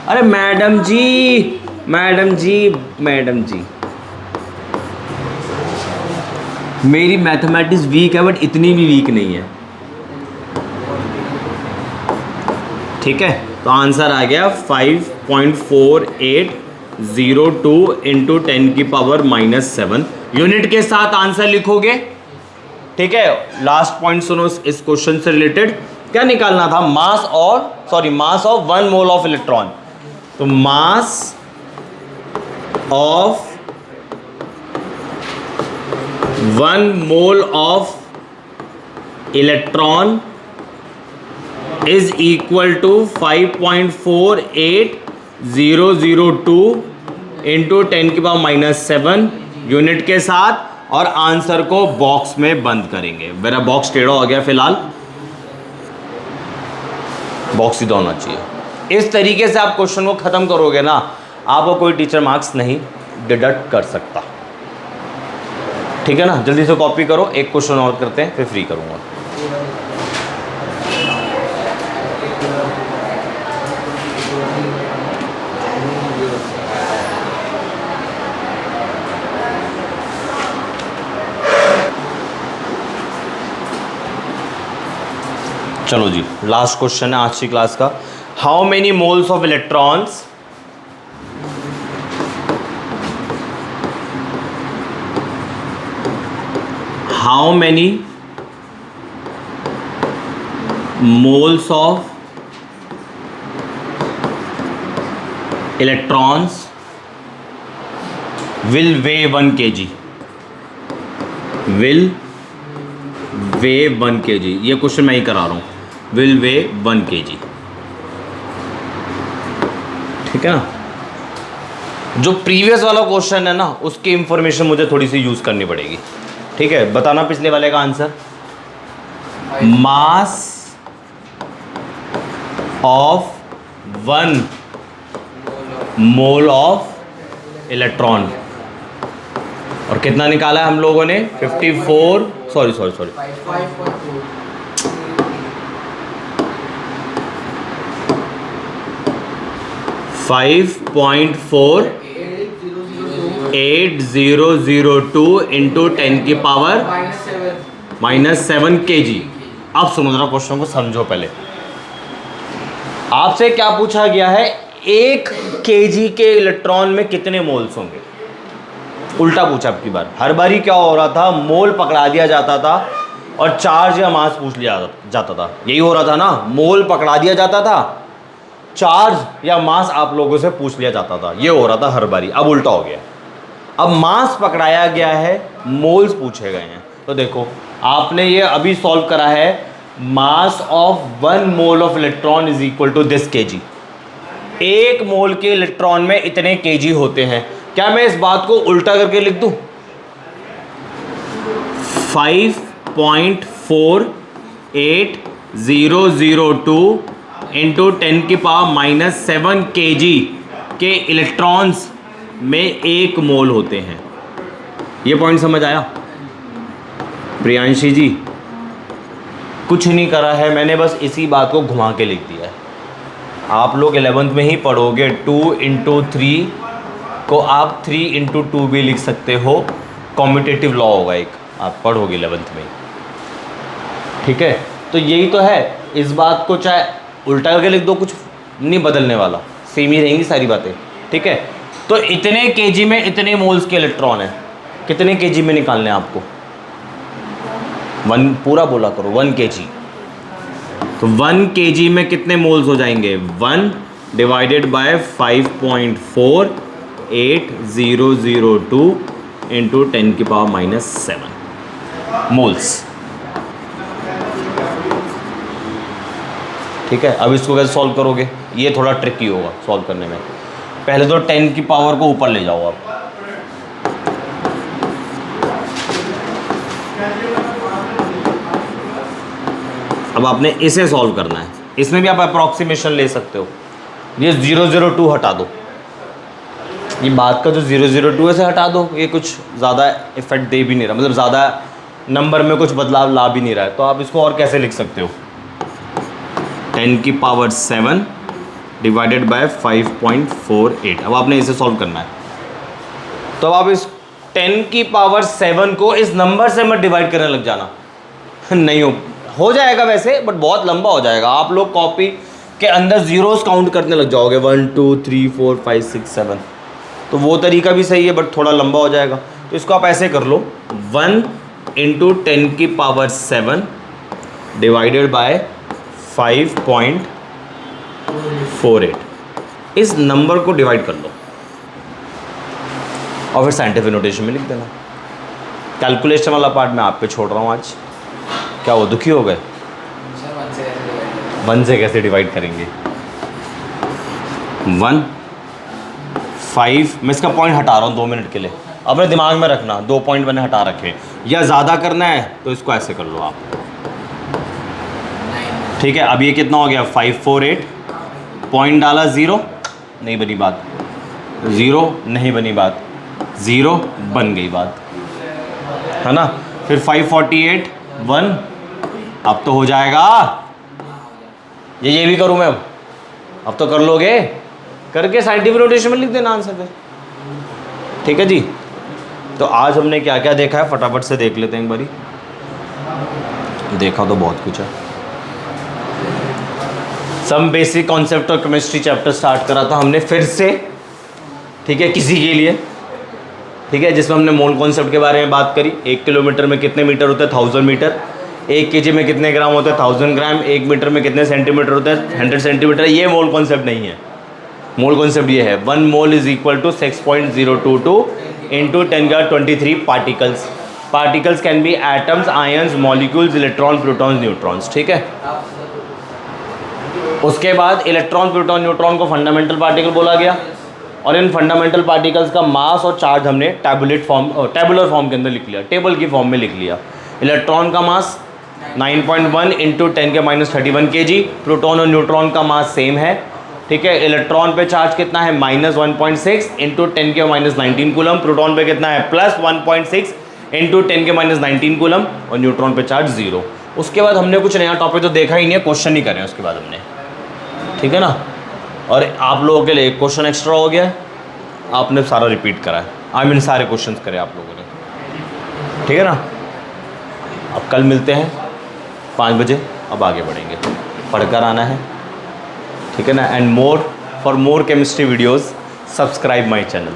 अरे मैडम जी, मैडम जी, मैडम जी, मेरी मैथमेटिक्स वीक है बट इतनी भी वीक नहीं है, ठीक है। तो आंसर आ गया 5.4802 इंटू 10 की पावर -7। यूनिट के साथ आंसर लिखोगे, ठीक है। लास्ट पॉइंट सुनो इस क्वेश्चन से रिलेटेड, क्या निकालना था, mass of 1 mole of electron. तो mass of 1 mole of electron is equal to 5.48002 into 10 की पावर -7 यूनिट के साथ, और आंसर को बॉक्स में बंद करेंगे। मेरा बॉक्स टेढ़ा हो गया, फिलहाल बॉक्स सीधा होना चाहिए। इस तरीके से आप क्वेश्चन को ख़त्म करोगे ना, आपको कोई टीचर मार्क्स नहीं डिडक्ट कर सकता। ठीक है ना, जल्दी से कॉपी करो, एक क्वेश्चन और करते हैं फिर फ्री करूँगा। चलो जी, लास्ट क्वेश्चन है आज की क्लास का। How many moles of electrons how many moles of electrons will way 1 kg, will way 1 kg। ये क्वेश्चन मैं ही करा रहा हूँ, विल वे 1 kg। ठीक है ना, जो प्रीवियस वाला क्वेश्चन है ना उसकी इंफॉर्मेशन मुझे थोड़ी सी यूज करनी पड़ेगी। ठीक है, बताना पिछले वाले का answer. Mass of 1 mole of electron, और कितना निकाला है हम लोगों ने? 54 सॉरी 5.480002 इंटू 10 की पावर -7 kg। अब सुनो जरा, क्वेश्चन को समझो पहले। आपसे क्या पूछा गया है? 1 kg के इलेक्ट्रॉन में कितने मोल्स होंगे? उल्टा पूछा आपकी बार। हर बारी क्या हो रहा था, मोल पकड़ा दिया जाता था और चार्ज या मास पूछ लिया जाता था। यही हो रहा था ना, मोल पकड़ा दिया जाता था, चार्ज या मास आप लोगों से पूछ लिया जाता था। ये हो रहा था हर बारी। अब उल्टा हो गया, अब मास पकड़ाया गया है, मोल्स पूछे गए हैं। तो देखो, आपने ये अभी सॉल्व करा है, mass of 1 mole of electron is equal to this kg। 1 mole के इलेक्ट्रॉन में इतने kg होते हैं। क्या मैं इस बात को उल्टा करके लिख दूं? 5.480002 इंटू 10 की पावर -7 kg के इलेक्ट्रॉन्स में 1 मोल होते हैं। ये पॉइंट समझ आया प्रियांशी जी? कुछ नहीं करा है मैंने, बस इसी बात को घुमा के लिख दिया है। आप लोग 11th में ही पढ़ोगे, 2 इंटू 3 को आप 3 इंटू 2 भी लिख सकते हो। कॉम्यूटेटिव लॉ होगा एक, आप पढ़ोगे 11th में। ठीक है, तो यही तो है। इस बात को चाहे उल्टा करके लिख दो, कुछ नहीं बदलने वाला, सेम ही रहेंगी सारी बातें। ठीक है, तो इतने kg में इतने मोल्स के इलेक्ट्रॉन है, कितने kg में निकालने हैं आपको? 1 पूरा बोला करो, 1 kg। तो 1 kg में कितने मोल्स हो जाएंगे? 1 डिवाइडेड बाय 5.480002 इंटू 10 की पावर -7 मोल्स। ठीक है, अब इसको कैसे सॉल्व करोगे? ये थोड़ा ट्रिकी होगा सॉल्व करने में। पहले तो 10 की पावर को ऊपर ले जाओ आप। अब आपने इसे सॉल्व करना है। इसमें भी आप अप्रॉक्सीमेशन ले सकते हो। ये 002 हटा दो, ये बात का जो 002 है से हटा दो। ये कुछ ज़्यादा इफेक्ट दे भी नहीं रहा, मतलब ज़्यादा नंबर में कुछ बदलाव ला भी नहीं रहा है। तो आप इसको और कैसे लिख सकते हो? 10 की पावर 7 डिवाइडेड बाय 5.48। अब आपने इसे सॉल्व करना है। तो अब आप इस 10 की पावर 7 को इस नंबर से मत डिवाइड करने लग जाना। नहीं हो जाएगा वैसे, बट बहुत लंबा हो जाएगा। आप लोग कॉपी के अंदर जीरोस काउंट करने लग जाओगे, 1 2 3 4 5 6 7। तो वो तरीका भी सही है, बट थोड़ा लंबा हो जाएगा। तो इसको आप ऐसे कर लो, 1 इंटू 10 की पावर 7 डिवाइडेड बाय 5.48। इस नंबर को डिवाइड कर लो और फिर साइंटिफिक नोटेशन में लिख देना। कैलकुलेशन वाला पार्ट मैं आप पे छोड़ रहा हूँ आज। क्या वो दुखी हो गए? 1 से कैसे डिवाइड करेंगे? 1 5। मैं इसका पॉइंट हटा रहा हूँ 2 मिनट के लिए, अपने दिमाग में रखना। 2 पॉइंट मैंने हटा रखे। या ज़्यादा करना है तो इसको ऐसे कर लो आप। ठीक है, अब ये कितना हो गया? 548 पॉइंट डाला, ज़ीरो, नहीं बनी बात, ज़ीरो नहीं बनी बात, ज़ीरो बन गई बात, है ना। फिर 548 1, अब तो हो जाएगा। ये भी करूँ मैं अब तो कर लोगे, करके साइंटिफिक नोटेशन में लिख देना आंसर पे। ठीक है जी। तो आज हमने क्या क्या देखा है फटाफट से देख लेते हैं एक बारी। देखा तो बहुत कुछ है। Some basic concept of chemistry chapter start करा था हमने फिर से, ठीक है, किसी के लिए, ठीक है, जिसमें हमने मोल कॉन्सेप्ट के बारे में बात करी। 1 किलोमीटर में कितने मीटर होते हैं, 1000 मीटर। 1 केजी में कितने ग्राम होते हैं, 1000 ग्राम। 1 मीटर में कितने सेंटीमीटर होते हैं, 100 सेंटीमीटर। ये मोल कॉन्सेप्ट नहीं है। मोल कॉन्सेप्ट ये है 1 mole is equal to 6.022 into 10⁻23 particles. Particles can be atoms, ions, molecules, electron, protons, neutrons. ठीक है। उसके बाद इलेक्ट्रॉन, प्रोटॉन, न्यूट्रॉन को फंडामेंटल पार्टिकल बोला गया, और इन फंडामेंटल पार्टिकल्स का मास और चार्ज हमने टेबुलर फॉर्म के अंदर लिख लिया, टेबल की फॉर्म में लिख लिया। इलेक्ट्रॉन का मास 9.1 इंटू 10⁻31 kg। प्रोटॉन और न्यूट्रॉन का मास सेम है, ठीक है। इलेक्ट्रॉन पे चार्ज कितना है, -1.6 इंटू 10⁻19 कूलम। प्रोटॉन पे कितना है, +1.6 इंटू 10⁻19 कूलम। और न्यूट्रॉन पे चार्ज 0। उसके बाद हमने कुछ नया टॉपिक तो देखा ही नहीं है, क्वेश्चन ही करें उसके बाद हमने, ठीक है ना। और आप लोगों के लिए एक क्वेश्चन एक्स्ट्रा हो गया है, आपने सारा रिपीट करा है। सारे क्वेश्चन करे आप लोगों ने, ठीक है ना। अब कल मिलते हैं 5 बजे, अब आगे बढ़ेंगे, पढ़कर आना है, ठीक है ना। And for more chemistry videos subscribe my channel.